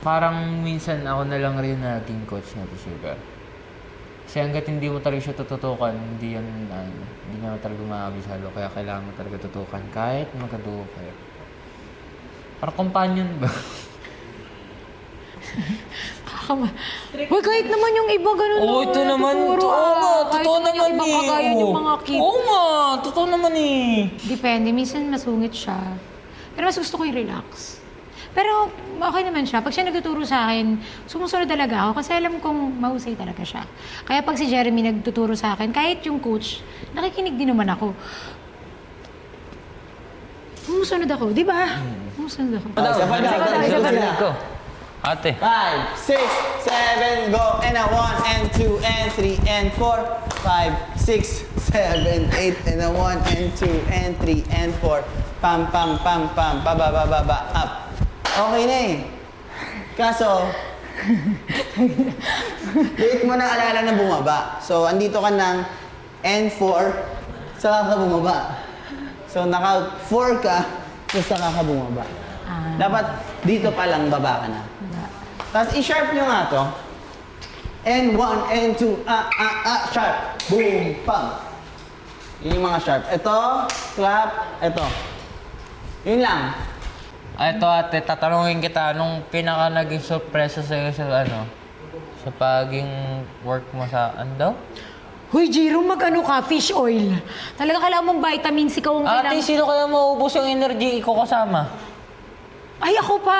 parang minsan ako na lang rin naging coach na Sugar. Kasi hanggat hindi mo talaga siya tututukan, hindi naman talaga maabisalo. Kaya kailangan mo talaga tutukan kahit magkadugo kayo. Parang companion ba? Uy, kahit naman yung iba ganun. Oo, ito naman. Oo nga, totoo naman yung ibang kagaya yung mga cute. Oo nga, totoo naman eh. Depende, minsan masungit siya. Pero mas gusto ko yung relax. Pero okay naman siya. Pag siya nagtuturo sa akin, sumusunod talaga ako kasi alam kong mahusay talaga siya. Kaya pag si Jeremy nagtuturo sa akin, kahit yung coach, nakikinig din naman ako. Sumusunod ako, di ba? Sumusunod ako. Isa ko. Ate. 5, 6, 7, go. And a 1, and 2, and 3, and 4. 5, 6, 7, 8, and a 1, and 2, and 3, and 4. Pam, pam, pam, pam. Baba, baba, baba, up. Okay na eh. Kaso, wait mo na alala na bumaba. So, andito ka ng N4, saka ka bumaba. So, naka 4 ka, tapos saka ka bumaba. Dapat dito pa lang baba ka na. Tapos i-sharp nyo nga to. N1, N2, sharp. Boom, pam. Yun yung mga sharp. Ito, clap, ito. Yun lang. Ito ate, tatanungin kita, anong pinaka naging sorpresa sa'yo sa paging work mo sa, daw? Hoy, Jiro, mag-ano ka? Fish oil. Talaga kailangan mong vitamins, ikaw ang kailangan. Ate, sino kaya maubos yung energy ko kasama? Ay, ako pa.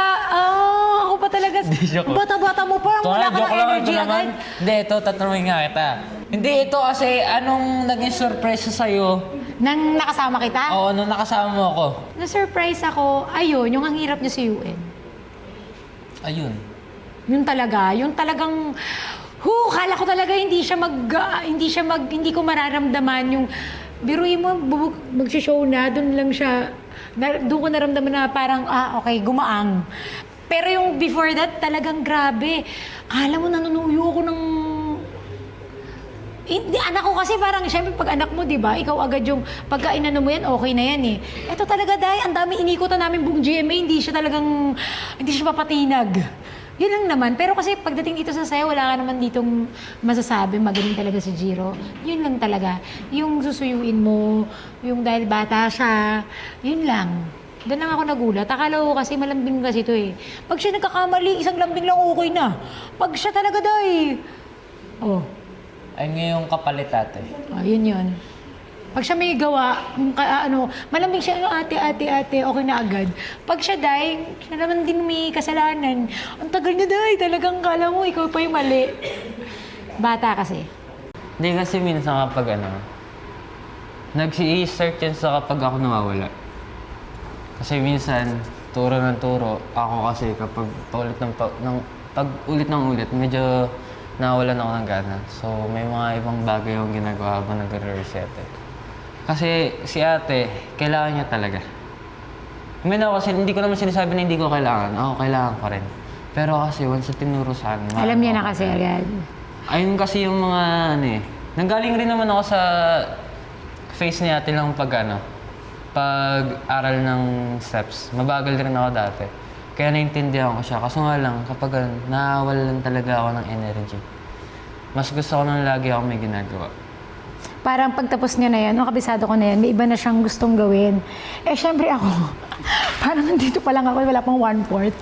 Ako pa talaga. joke. Bata-bata mo pa. Wala ka ng energy agad. Hindi, ito, tatanungin nga kita. Hindi, ito kasi, anong naging sorpresa sa'yo? Nang nakasama kita? Oo, nung nakasama mo ako. Na-surprise ako. Ayun, yung ang hirap niya sa UN. Ayun. Yun talaga. Yung talagang... kala ko talaga hindi ko mararamdaman yung... Biruin mo, mag-show na, doon lang siya... Doon ko naramdaman na parang, okay, gumaang. Pero yung before that, talagang grabe. Kala mo, nanunuyo ako ng... anak ko kasi parang, syempre, pag anak mo, di ba, ikaw agad yung pagkainano mo yan, okay na yan eh. Ito talaga, dahil ang dami inikutan namin buong GMA, hindi siya papatinag. Yun lang naman. Pero kasi pagdating dito sa sayo, wala ka naman ditong masasabi, magaling talaga si Jiro. Yun lang talaga. Yung susuyuin mo, yung dahil bata siya, yun lang. Doon lang ako nagulat. Akala ko kasi malambing kasi ito eh. Pag siya nagkakamali, isang lambing lang okay na. Pag siya talaga dahil, Ay, ngayong kapalit ate. Yun. Pag siya may gawa, malambing siya, ate, okay na agad. Pag siya, siya naman din may kasalanan. Ang tagal niya, talagang kala mo, ikaw pa yung mali. Bata kasi. Hindi kasi minsan kapag nag-i-start yan sa kapag ako nawawala. Kasi minsan, turo ng turo, ako kasi kapag ulit ng ulit, medyo nawalan ako ng gana. So, may mga ibang bagay yung ginagawa habang nag-reset eh. Kasi si ate, kailangan niya talaga. Kasi hindi ko naman sinasabi na hindi ko kailangan. Oo, kailangan ko rin. Pero kasi once na tinuro sa akin... Alam niya na kasi agad. Ayun kasi yung mga nanggaling rin naman ako sa face ni ate lang pag-aral ng steps. Mabagal rin ako dati. Kaya naintindihan ko siya. Kaso nga lang, kapag nawalan talaga ako ng energy. Mas gusto ko nang lagi ako may ginagawa. Parang pagtapos niya na yan, kabisado ko na yan, may iba na siyang gustong gawin. Syempre ako, parang nandito pa lang ako, wala pang 1/4.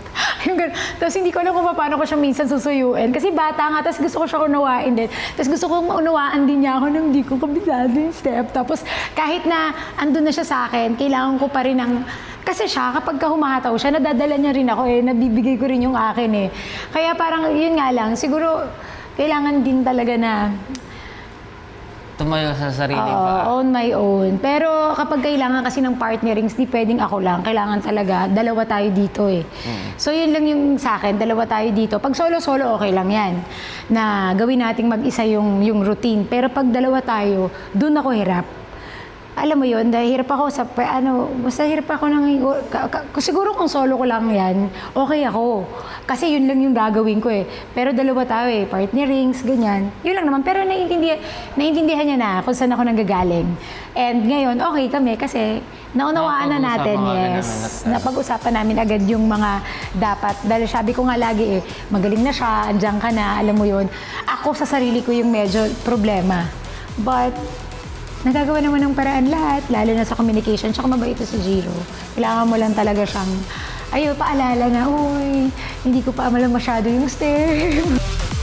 Tapos hindi ko alam kung paano ko siya minsan susuyuin. Kasi bata nga, tapos gusto ko siya unawain din. Tapos gusto kong unawaan din niya ako nang hindi ko kabisado yung step. Tapos kahit na andun na siya sa akin, kailangan ko pa rin kasi siya, kapag humahataw siya, nadadala niya rin ako nabibigay ko rin yung akin Kaya parang, yun nga lang, siguro, kailangan din talaga na tumayo sa sarili pa. On my own. Pero kapag kailangan kasi ng partnerings, di pwedeng ako lang. Kailangan talaga, dalawa tayo dito So yun lang yung sa akin, dalawa tayo dito. Pag solo-solo, okay lang yan. Na gawin nating mag-isa yung routine. Pero pag dalawa tayo, dun ako hirap. alam mo yun, dahil hirap ako sa, basta hirap ako siguro kung solo ko lang yan, okay ako. Kasi yun lang yung gagawin ko eh. Pero dalawa tayo eh, partnerings, ganyan. Yun lang naman, pero naiintindihan niya na kung saan ako nanggagaling. And ngayon, okay kami kasi naunawaan na natin, yes. Napag-usapan namin agad yung mga dapat. Dahil sabi ko nga lagi eh, magaling na siya, andyan ka na, alam mo yun. Ako sa sarili ko yung medyo problema. But, nagagawa naman ng paraan lahat, lalo na sa communication. Tsaka mabait ito si Jiro. Kailangan mo lang talaga siyang, paalala na, uy, hindi ko pa amalang masyado yung step.